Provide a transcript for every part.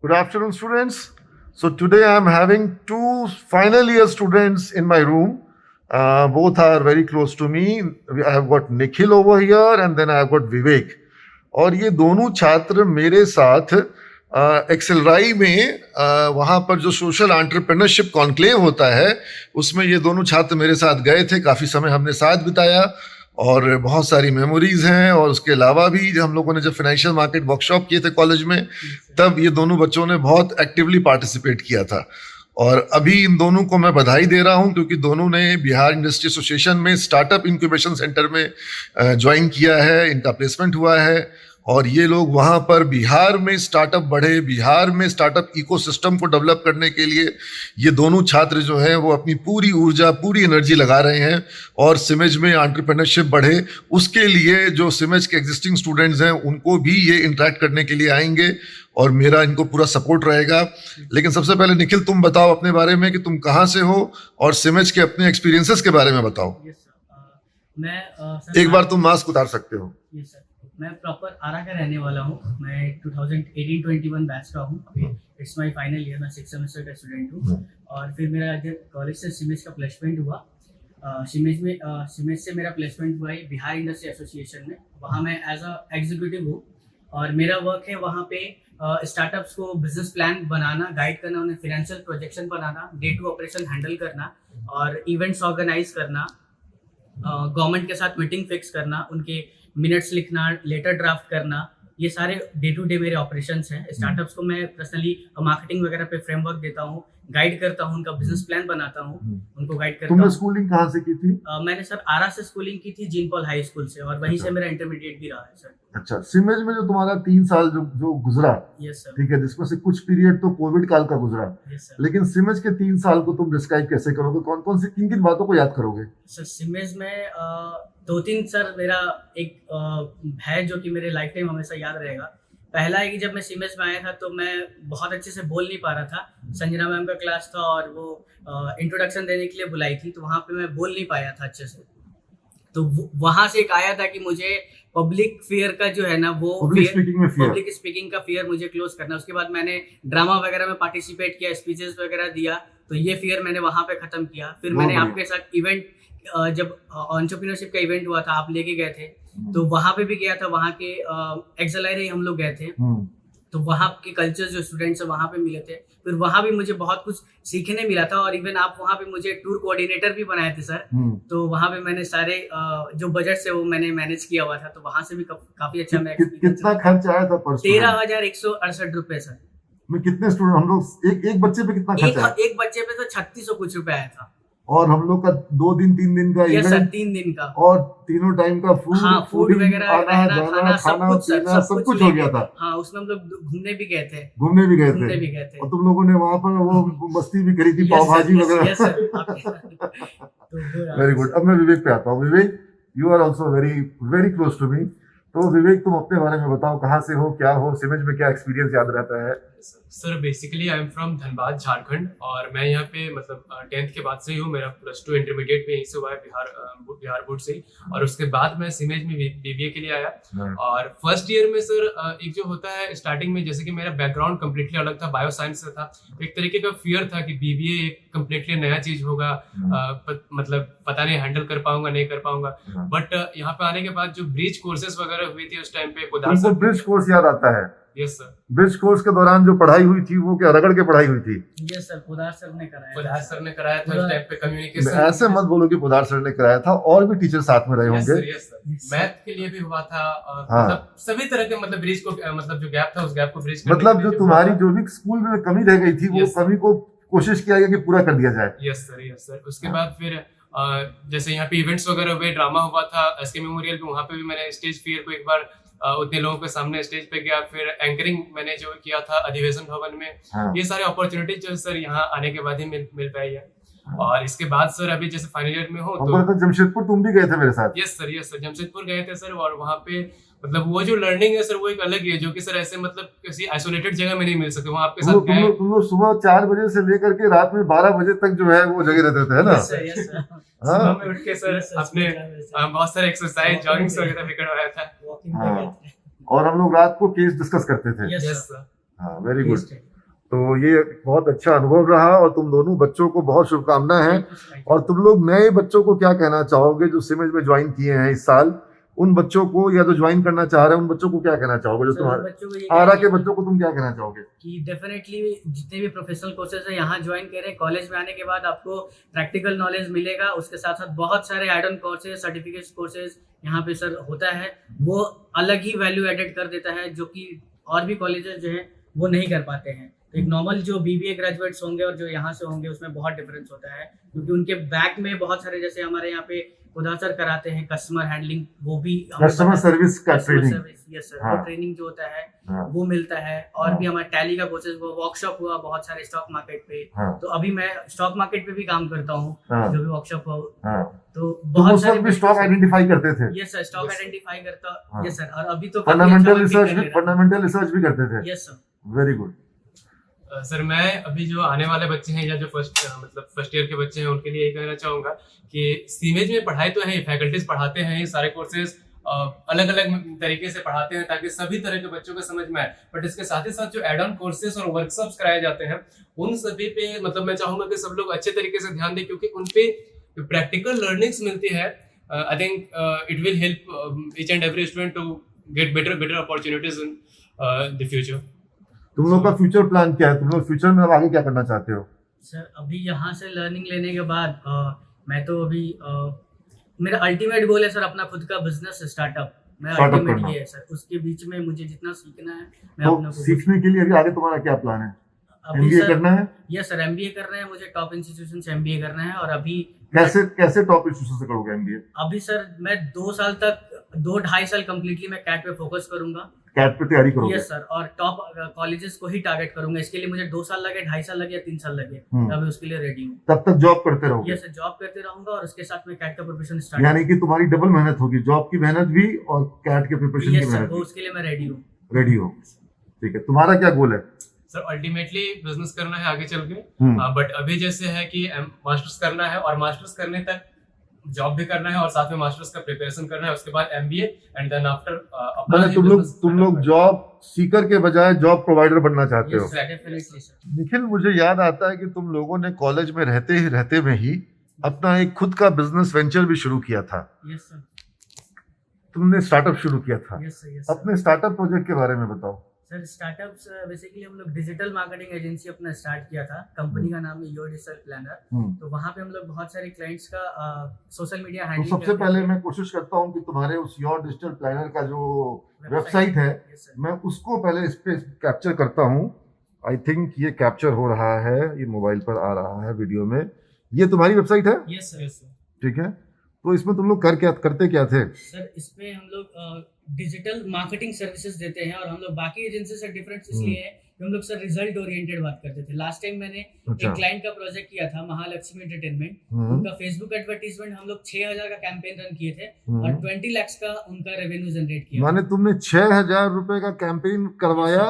Good afternoon, students. So today I am having two final year students in my room. Both are very close to me. I have got Nikhil over here and then I have got Vivek. और ये दोनों छात्र मेरे साथ एक्सेलराई में वहाँ पर जो सोशल एंटरप्रेन्योरशिप कॉन्क्लेव होता है उसमें ये दोनों छात्र मेरे साथ गए थे. काफ़ी समय हमने साथ बिताया और बहुत सारी मेमोरीज हैं. और उसके अलावा भी हम लोगों ने जब फाइनेंशियल मार्केट वर्कशॉप किए थे कॉलेज में तब ये दोनों बच्चों ने बहुत एक्टिवली पार्टिसिपेट किया था. और अभी इन दोनों को मैं बधाई दे रहा हूं क्योंकि दोनों ने बिहार इंडस्ट्री एसोसिएशन में स्टार्टअप इंक्यूबेशन सेंटर में ज्वाइन किया है. इनका प्लेसमेंट हुआ है और ये लोग वहाँ पर बिहार में स्टार्टअप बढ़े, बिहार में स्टार्टअप इकोसिस्टम को डेवलप करने के लिए ये दोनों छात्र जो हैं वो अपनी पूरी ऊर्जा, पूरी एनर्जी लगा रहे हैं. और सिमेज में एंटरप्रेन्योरशिप बढ़े उसके लिए जो सिमेज के एग्जिस्टिंग स्टूडेंट्स हैं उनको भी ये इंटरेक्ट करने के लिए आएंगे और मेरा इनको पूरा सपोर्ट रहेगा. लेकिन सबसे पहले निखिल, तुम बताओ अपने बारे में कि तुम कहाँ से हो और सिमेज के अपने एक्सपीरियंसेस के बारे में बताओ. एक बार तुम मास्क उतार सकते हो. मैं प्रॉपर आरा का रहने वाला हूँ. मैं 2018-21 बैच का हूँ. अभी इट्स माय फाइनल ईयर. मैं 6 सेमेस्टर का स्टूडेंट हूँ. और फिर मेरा जब कॉलेज से सिमेज का प्लेसमेंट हुआ, सिमेज से मेरा प्लेसमेंट हुआ है बिहार इंडस्ट्री एसोसिएशन में. वहाँ मैं एज अ एग्जीक्यूटिव हूँ और मेरा वर्क है वहाँ पे स्टार्टअप्स को बिजनेस प्लान बनाना, गाइड करना, उन्हें फाइनेंशियल प्रोजेक्शन बनाना, डे टू ऑपरेशन हैंडल करना और इवेंट्स ऑर्गेनाइज करना, गवर्नमेंट के साथ मीटिंग फिक्स करना, उनके मिनट्स लिखना, लेटर ड्राफ्ट करना. ये सारे डे टू डे मेरे ऑपरेशंस हैं. स्टार्टअप्स को मैं पर्सनली मार्केटिंग वगैरह पे फ्रेमवर्क देता हूँ, गाइड करता हूँ, उनका बिजनेस प्लान बनाता हूँ, उनको गाइड करता हूँ. तुमने स्कूलिंग कहाँ से की थी? मैंने सर आरा से स्कूलिंग की थी, जीन पॉल हाई स्कूल से, और वहीं से मेरा इंटरमीडिएट भी रहा है सर. अच्छा, सिमेज में जो तुम्हारा 3 साल जो गुजरा, यस सर, ठीक है, जिसमें से कुछ पीरियड तो कोविड काल का गुजरा, यस सर. लेकिन सिमेज के 3 साल को तुम डिस्क्राइब कैसे करोगे? कौन कौन सी किन किन बातों को याद करोगे? सर सिमेज में 2-3 सर मेरा एक है जो कि मेरे लाइफ टाइम हमेशा याद रहेगा. पहला है कि जब मैं सिमेज में आया था तो मैं बहुत अच्छे से बोल नहीं पा रहा था. संजना मैम का क्लास था और वो इंट्रोडक्शन देने के लिए बुलाई थी, तो वहाँ पे मैं बोल नहीं पाया था अच्छे से. तो वहाँ से एक आया था कि मुझे पब्लिक फियर का जो है ना, वो पब्लिक स्पीकिंग का फियर मुझे क्लोज करना. उसके बाद मैंने ड्रामा वगैरह में पार्टिसिपेट किया, स्पीचेस वगैरह दिया, तो ये फियर मैंने वहाँ पे खत्म किया. फिर मैंने आपके साथ इवेंट, जब एंटरप्रेन्योरशिप का इवेंट हुआ था, आप लेके गए थे, तो वहाँ पे भी गया था. वहाँ के एक्सेलराई हम लोग गए थे, तो वहाँ के कल्चर जो स्टूडेंट्स वहाँ पे मिले थे. फिर वहाँ भी मुझे बहुत कुछ सीखने मिला था. और इवन आप वहाँ पे मुझे टूर कोऑर्डिनेटर भी बनाए थे सर. तो वहाँ पे मैंने सारे जो बजट से वो मैंने मैनेज किया हुआ था, तो वहाँ से भी काफी अच्छा मैं कितना खर्च आया था पर 13,168 रुपए सर. में कितने स्टूडेंट हम लोग, एक बच्चे पे कितना खर्च आया? एक बच्चे पे तो 3600 कुछ रुपए आया था. और हम लोग का 2-3 दिन का इवेंट, सर 3 दिन का, और तीनों टाइम का फूड, हाँ, फूड वगैरह, रहना, खाना, सब कुछ हो गया था. हाँ, उसमें हम लोग घूमने भी गए थे. और तुम लोगों ने वहाँ पर वो मस्ती भी करी थी, पाव भाजी वगैरह. Very good. अब मैं विवेक पे आता हूँ. Vivek, you are also very very close to me. तो विवेक, तुम अपने बारे में बताओ, कहाँ से हो, क्या हो, सिमेज में क्या एक्सपीरियंस याद रहता है? Sir basically I am from Dhanbad, Jharkhand. और मैं यहाँ पे मतलब 10th के बाद से ही हूँ. मेरा +2 इंटरमीडिएट पे यहीं से हुआ है, बिहार बोर्ड से ही. और उसके बाद मैं सिमेज में बीबीए के लिए आया. और फर्स्ट ईयर में सर एक जो होता है स्टार्टिंग में, जैसे कि मेरा बैकग्राउंड कम्प्लीटली अलग था, बायो साइंस से था. एक तरीके का फियर था कि बीबीए एक कम्प्लीटली नया चीज होगा, मतलब पता नहीं हैंडल कर पाऊंगा नहीं कर पाऊंगा. बट यहाँ पे आने के बाद जो ब्रिज कोर्सेज वगैरह हुई थी उस टाइम पे, ब्रिज कोर्स याद आता है? Yes sir. ब्रिज कोर्स के दौरान जो पढ़ाई हुई थी वो क्या रगड़ के पढ़ाई हुई थी? यस सर, पुदार सर ने कराया था उस टाइम पे. कम्युनिकेशन, ऐसे मत बोलो कि पुदार सर ने कराया था, और भी टीचर साथ में रहे होंगे. Yes sir. मैथ के लिए भी हुआ था. मतलब सभी तरह के, मतलब ब्रिज को, मतलब जो गैप था उस गैप को ब्रिज, मतलब जो तुम्हारी जो भी स्कूल में कमी रह गई थी वो कमी को कोशिश किया गया कि पूरा कर दिया जाए. Yes sir. उसके बाद फिर जैसे यहाँ पे इवेंट्स वगैरह हुए, ड्रामा हुआ था एसके मेमोरियल पे, वहाँ पे भी मैंने स्टेज फियर को एक बार उतने लोगों के सामने स्टेज पे गया. फिर एंकरिंग मैंने जो किया था अधिवेशन भवन में. ये सारे अपॉर्चुनिटीज जो सर यहाँ आने के बाद ही मिल पाई है. और इसके बाद सर अभी जैसे फाइनल ईयर में हो तो जमशेदपुर तुम भी गए थे मेरे साथ? Yes sir. जमशेदपुर गए थे सर. और वहाँ पे मतलब वो जो लर्निंग है सर वो एक अलग ही है, जो कि सर ऐसे मतलब किसी आइसोलेटेड जगह में नहीं मिल सकते. वहाँ आपके साथ तुम लोग सुबह 4 बजे से लेकर के रात में 12 बजे तक जो है वो जगह रहते थे, है ना? सुबह में उठ के सर अपने बहुत सारे एक्सरसाइज, जॉगिंग वगैरह भी करवाया था. और हम लोग रात को केस डिस्कस करते थे. Yes sir. हाँ, वेरी गुड. तो ये बहुत अच्छा अनुभव रहा और तुम दोनों बच्चों को बहुत शुभकामनाएं हैं। Thank you. और तुम लोग नए बच्चों को क्या कहना चाहोगे जो सिमेज में ज्वाइन किए हैं इस साल, उन बच्चों को, या जो ज्वाइन करना चाह रहे हैं उन बच्चों को क्या कहना चाहोगे, जो सर, तुम्हारे बच्चों को ये आरा कहना के है बच्चों को तुम क्या कहना चाहोगे? कि डेफिनेटली जितने भी प्रोफेशनल कोर्सेज हैं यहाँ ज्वाइन करें। कॉलेज में आने के बाद आपको प्रैक्टिकल नॉलेज मिलेगा, उसके साथ साथ बहुत सारे add on courses, certificate courses यहाँ पे सर होता है, वो अलग ही वैल्यू एडेड कर देता है जो कि और भी कॉलेजेस जो हैं वो नहीं कर पाते हैं। तो एक नॉर्मल जो बीबीए ग्रेजुएट्स होंगे और जो यहाँ से होंगे उसमें बहुत डिफरेंस होता है, क्योंकि उनके बैक में बहुत सारे, जैसे हमारे यहाँ पे खुदा सर कराते हैं कस्टमर हैंडलिंग, वो भी कस्टमर सर्विस का ट्रेनिंग, यस सर, हाँ। वो ट्रेनिंग जो होता है हाँ। वो मिलता है। और हाँ। भी हमारे टैली का कोर्सेज, वो वर्कशॉप हुआ बहुत सारे स्टॉक मार्केट पे, हाँ। तो अभी मैं स्टॉक मार्केट पे भी काम करता हूँ, हाँ। जो भी वर्कशॉप हो, हाँ। तो तुम बहुत उस वक्त भी स्टॉक आइडेंटिफाई करते थे? यस सर, स्टॉक आइडेंटिफाई करता, हाँ। यस सर, और अभी तो फंडामेंटल रिसर्च भी करते थे? Yes sir. Very good. Sir मैं अभी जो आने वाले बच्चे हैं या जो फर्स्ट ईयर के बच्चे हैं उनके लिए यही कहना चाहूँगा कि सीमेज में पढ़ाई तो है, फैकल्टीज पढ़ाते हैं, ये सारे कोर्सेज अलग अलग तरीके से पढ़ाते हैं ताकि सभी तरह के बच्चों को समझ में आए। बट इसके साथ ही साथ जो एड ऑन कोर्सेज और वर्कशॉप्स कराए जाते हैं उन सभी पे मैं चाहूँगा कि सब लोग अच्छे तरीके से ध्यान दें, क्योंकि उन पे प्रैक्टिकल लर्निंग्स मिलती है। I think it will help each and every student to get better opportunities in the future. तुम लोग का फ्यूचर प्लान क्या है? तुम लोग फ्यूचर में अब आगे क्या करना चाहते हो? सर अभी यहाँ से लर्निंग लेने के बाद मैं तो अभी मेरा अल्टीमेट गोल है सर अपना खुद का बिजनेस स्टार्टअप। मैं Startup अल्टीमेट करना। ये है सर, उसके बीच में मुझे जितना सीखना है मैं तो अपना को सीखने के लिए अभी आगे तुम्हारा क्या प्लान है? अभी एमबीए सर, करना है? यस सर, एमबीए करना है मुझे, टॉप इंस्टीट्यूशन से एमबीए करना है। और अभी कैसे टॉप इंस्टीट्यूशन से करोगे एमबीए? अभी सर मैं 2-2.5 साल कम्प्लीटली मैं कैट पे फोकस करूंगा। कैट पे तैयारी करोगे? यस सर, और टॉप कॉलेजेस को ही टारगेट करूंगा। इसके लिए मुझे 2 साल लगे, 2.5 साल लगे या 3 साल लगे, हम्म। अभी उसके लिए रेडी हूँ। तब तक जॉब करते रहोगे? यस सर, जॉब करते रहूंगा और उसके साथ में कैट का प्रिपरेशन स्टार्ट। यानी कि तुम्हारी डबल मेहनत होगी, जॉब की मेहनत भी और कैट के प्रिपरेशन की यस सर, मेहनत वो भी। उसके लिए मैं रेडी हूँ। रेडी हो, ठीक है। तुम्हारा क्या गोल है? सर अल्टीमेटली बिजनेस करना है आगे चल के, हम्म। बट अभी जैसे है कि मास्टर्स करना है और मास्टर्स करने तक जॉब भी करना है और साथ में मास्टर्स का प्रिपरेशन करना है, उसके बाद एमबीए एंड देन आफ्टर मतलब तुम लोग जॉब सीकर के बजाय जॉब प्रोवाइडर बनना चाहते हो? Yes sir, definitely sir. Nikhil, मुझे याद आता है कि तुम लोगों ने कॉलेज में रहते में ही अपना एक खुद का बिजनेस वेंचर भी शुरू किया था। यस सर, तुमने स्टार्टअप शुरू किया था। Yes sir, yes sir. अपने स्टार्टअप प्रोजेक्ट के बारे में बताओ। सर स्टार्टअप्स बेसिकली हम लोग डिजिटल मार्केटिंग एजेंसी अपना स्टार्ट किया था। कंपनी का नाम है योर डिजिटल प्लानर। तो वहाँ पे हम लोग बहुत सारे क्लाइंट्स का सोशल मीडिया तो हैंडलिंग सबसे पहले मैं कोशिश करता हूँ कि तुम्हारे उस योर डिजिटल प्लानर का जो वेबसाइट है, मैं उसको पहले इस पे कैप्चर करता हूँ। आई थिंक ये कैप्चर हो रहा है, ये मोबाइल पर आ रहा है वीडियो में। ये तुम्हारी वेबसाइट है? Yes sir, yes sir. ठीक है। तो इसमें तुम लोग करते क्या थे? सर इसमें हम लोग डिजिटल मार्केटिंग सर्विसेज देते हैं और हम लोग बाकी एजेंसी से डिफरेंट इसलिए है कि हम लोग सर रिजल्ट ओरिएंटेड बात करते थे। लास्ट टाइम मैंने अच्छा। एक क्लाइंट का प्रोजेक्ट किया था, महालक्ष्मी एंटरटेनमेंट। उनका फेसबुक एडवर्टीजमेंट हम लोग 6,000 का कैंपेन रन किए थे और 20 लाख का उनका रेवेन्यू जनरेट किया। माने तुमने 6,000 रुपए का कैंपेन करवाया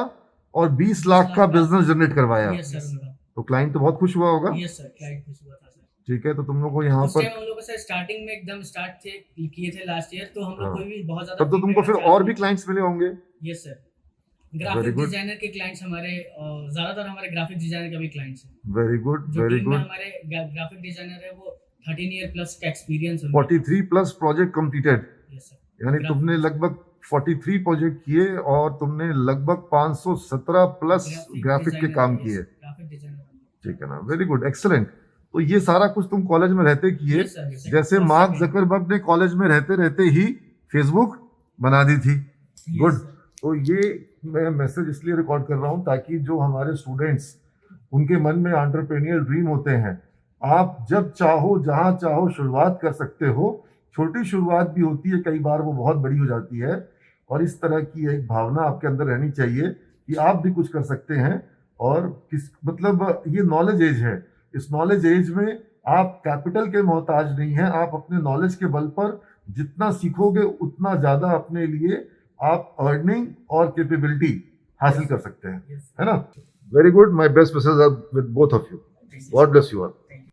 और 20 लाख का बिजनेस जनरेट करवाया। यस सर, उनका। तो क्लाइंट तो बहुत खुश हुआ होगा। यस सर, क्लाइंट खुश हुआ था सर। ठीक है। तो तुम लोग को यहाँ उस पर टाइम हम लोग सर स्टार्टिंग में एकदम स्टार्ट किए थे लास्ट ईयर, तो हम लोग हाँ। कोई भी बहुत ज्यादा तब तो तुमको फिर और भी क्लाइंट्स मिले होंगे। Yes sir, Very graphic good. Designer के क्लाइंट्स हमारे ज्यादातर हमारे ग्राफिक डिजाइनर के भी क्लाइंट्स हैं। वेरी गुड, जो वेरी टीम में गुड। हमारे ग्राफिक डिजाइनर है वो 13 ईयर प्लस का एक्सपीरियंस है। 43 plus project completed, yes sir. यानी तुमने लगभग 43 प्रोजेक्ट किए और तुमने लगभग 517 प्लस ग्राफिक के काम किए। Graphic designer. ठीक है ना, वेरी गुड, एक्सलेंट। तो ये सारा कुछ तुम कॉलेज में रहते किए। Yes, sir, yes, sir. जैसे First मार्क second. जकरबर्ग ने कॉलेज में रहते रहते ही फेसबुक बना दी थी। Yes, good. sir. तो ये मैं मैसेज इसलिए रिकॉर्ड कर रहा हूँ ताकि जो हमारे स्टूडेंट्स, उनके मन में एंटरप्रेन्योर ड्रीम होते हैं, आप जब चाहो जहाँ चाहो शुरुआत कर सकते हो। छोटी शुरुआत भी होती है, कई बार वो बहुत बड़ी हो जाती है। और इस तरह की एक भावना आपके अंदर रहनी चाहिए कि आप भी कुछ कर सकते हैं। और मतलब ये नॉलेज एज है। इस नॉलेज एज में आप कैपिटल के मोहताज नहीं हैं। आप अपने नॉलेज के बल पर जितना सीखोगे उतना ज़्यादा अपने लिए आप अर्निंग और कैपेबिलिटी हासिल कर सकते हैं, Yes. है ना। Very good, my best wishes with both of you. God bless you all.